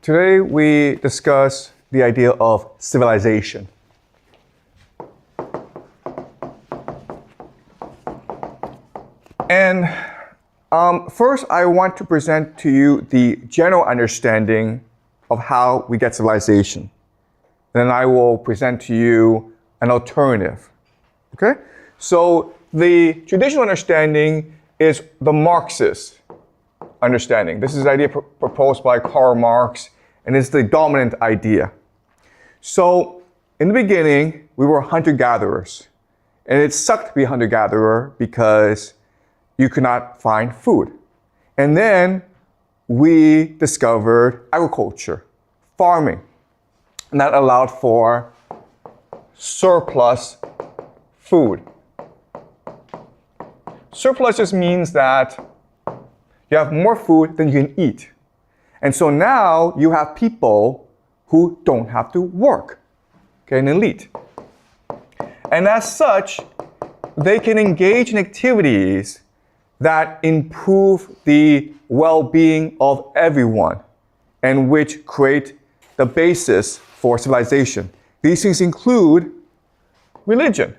Today we discuss the idea of civilization. And first I want to present to you the general understanding of how we get civilization. Then I will present to you an alternative. Okay? So the traditional understanding is the Marxist understanding. This is the idea proposed by Karl Marx, and it's the dominant idea. So in the beginning, we were hunter-gatherers. And it sucked to be a hunter-gatherer because you could not find food. And then we discovered agriculture, farming. And that allowed for surplus food. Surplus just means that you have more food than you can eat. And so now you have people who don't have to work, okay, an elite. And as such, they can engage in activities that improve the well-being of everyone and which create the basis for civilization. These things include religion,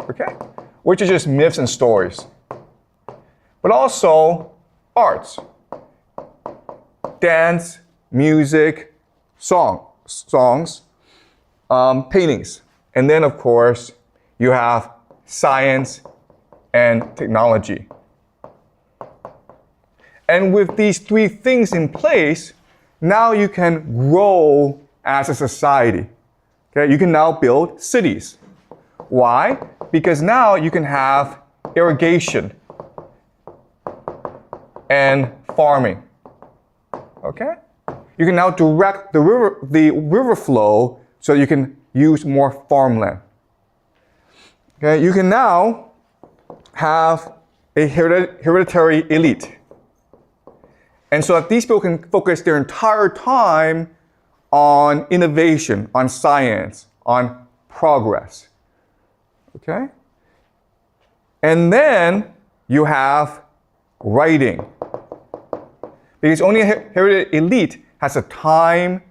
okay, which is just myths and stories, but also arts, dance, music, songs, paintings. And then, of course, you have science and technology. And with these three things in place, now you can grow as a society. Okay? You can now build cities. Why? Because now you can have irrigation and farming. Okay? You can now direct the river flow so you can use more farmland. Okay? You can now have a hereditary elite. And so that these people can focus their entire time on innovation, on science, on progress. Okay? And then you have writing. Because only a hereditary elite has the time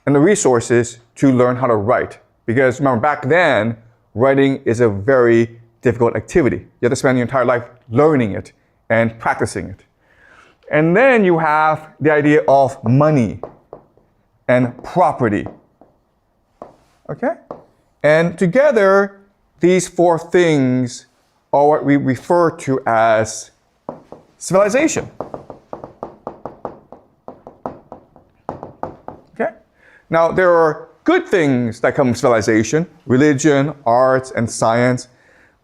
and the resources to learn how to write. Because remember, back then, writing is a very difficult activity. You have to spend your entire life learning it and practicing it. And then you have the idea of money and property. Okay? And together, these four things are what we refer to as civilization. Okay? Now, there are good things that come from civilization, religion, arts, and science,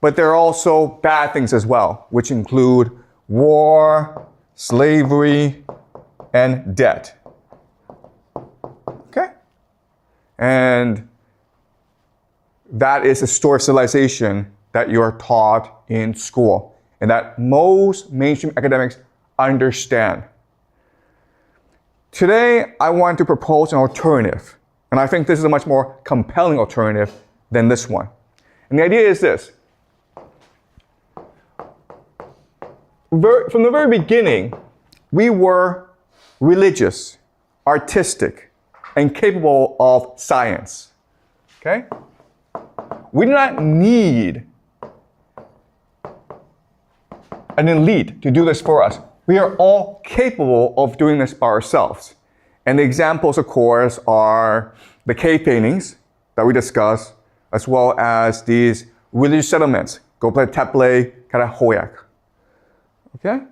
but there are also bad things as well, which include war, slavery, and debt. Okay? And that is a story of civilization that you are taught in school and that most mainstream academics understand. Today, I want to propose an alternative. And I think this is a much more compelling alternative than this one. And the idea is this. From the very beginning, we were religious, artistic, and capable of science. Okay? We do not need an elite to do this for us. We are all capable of doing this by ourselves. And the examples, of course, are the cave paintings that we discussed, as well as these religious settlements, Göbekli Tepe, Karahoyak. Okay?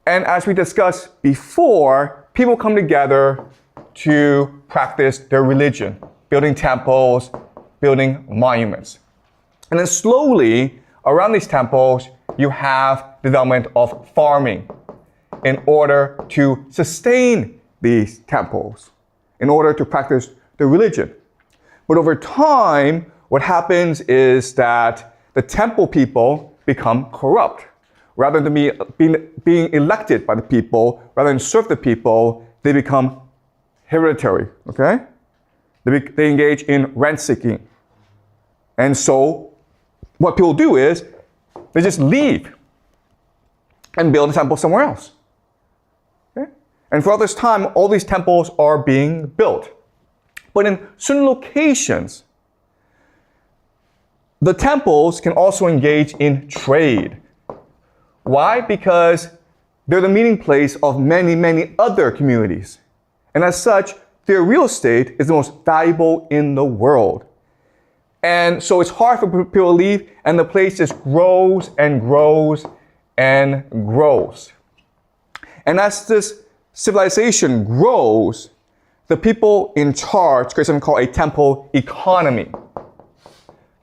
And as we discussed before, people come together to practice their religion, building temples, building monuments. And then slowly, around these temples, you have development of farming in order to sustain these temples, in order to practice the religion. But over time, what happens is that the temple people become corrupt. Rather than being elected by the people, rather than serve the people, they become hereditary, okay? They engage in rent-seeking. And so what people do is they just leave and build a temple somewhere else. Okay? And throughout this time, all these temples are being built. But in certain locations, the temples can also engage in trade. Why? Because they're the meeting place of many, many other communities. And as such, their real estate is the most valuable in the world. And so it's hard for people to leave, and the place just grows and grows and grows. And as this civilization grows, the people in charge create something called a temple economy.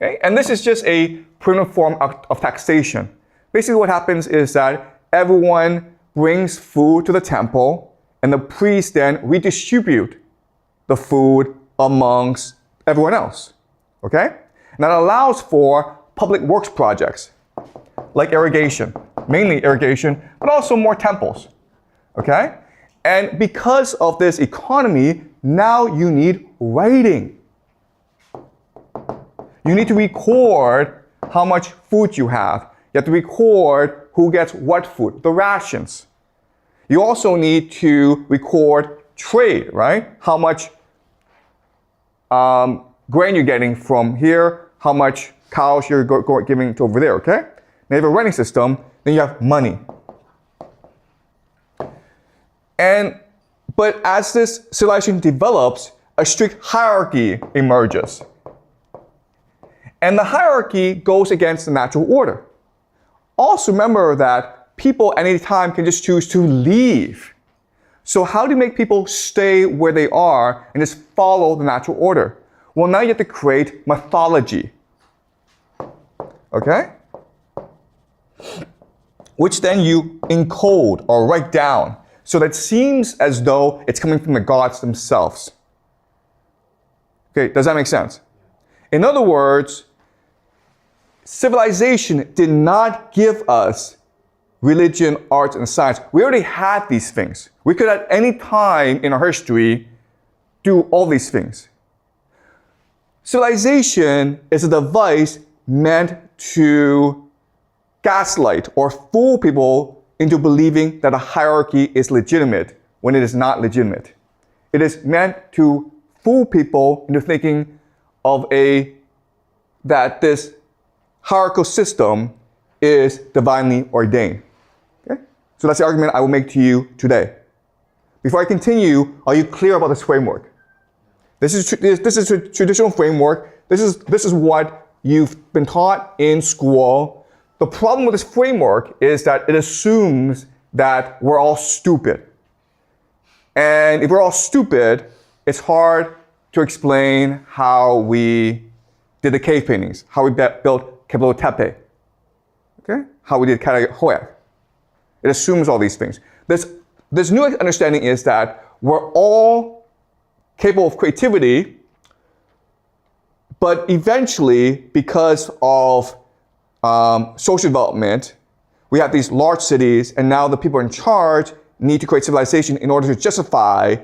Okay? And this is just a primitive form of taxation. Basically what happens is that everyone brings food to the temple, and the priests then redistribute the food amongst everyone else. Okay? And that allows for public works projects, like irrigation, mainly irrigation, but also more temples. Okay? And because of this economy, now you need writing. You need to record how much food you have. You have to record who gets what food, the rations. You also need to record trade, right? How much grain you're getting from here, how much cows you're giving to over there, okay? Now you have a writing system, then you have money. But as this civilization develops, a strict hierarchy emerges. And the hierarchy goes against the natural order. Also remember that people at any time can just choose to leave. So how do you make people stay where they are and just follow the natural order? Well, now you have to create mythology. Okay? Which then you encode or write down, so that it seems as though it's coming from the gods themselves. Okay, does that make sense? In other words, civilization did not give us religion, arts, and science. We already had these things. We could at any time in our history do all these things. Civilization is a device meant to gaslight or fool people into believing that a hierarchy is legitimate when it is not legitimate. It is meant to fool people into thinking of that this hierarchical system is divinely ordained. Okay? So that's the argument I will make to you today. Before I continue, are you clear about this framework? This is a traditional framework. This is what you've been taught in school. The problem with this framework is that it assumes that we're all stupid. And if we're all stupid, it's hard to explain how we did the cave paintings, how we built Keblo Tepe, okay? How we did Karahoyak. It assumes all these things. This new understanding is that we're all capable of creativity, but eventually, because of social development, we have these large cities, and now the people in charge need to create civilization in order to justify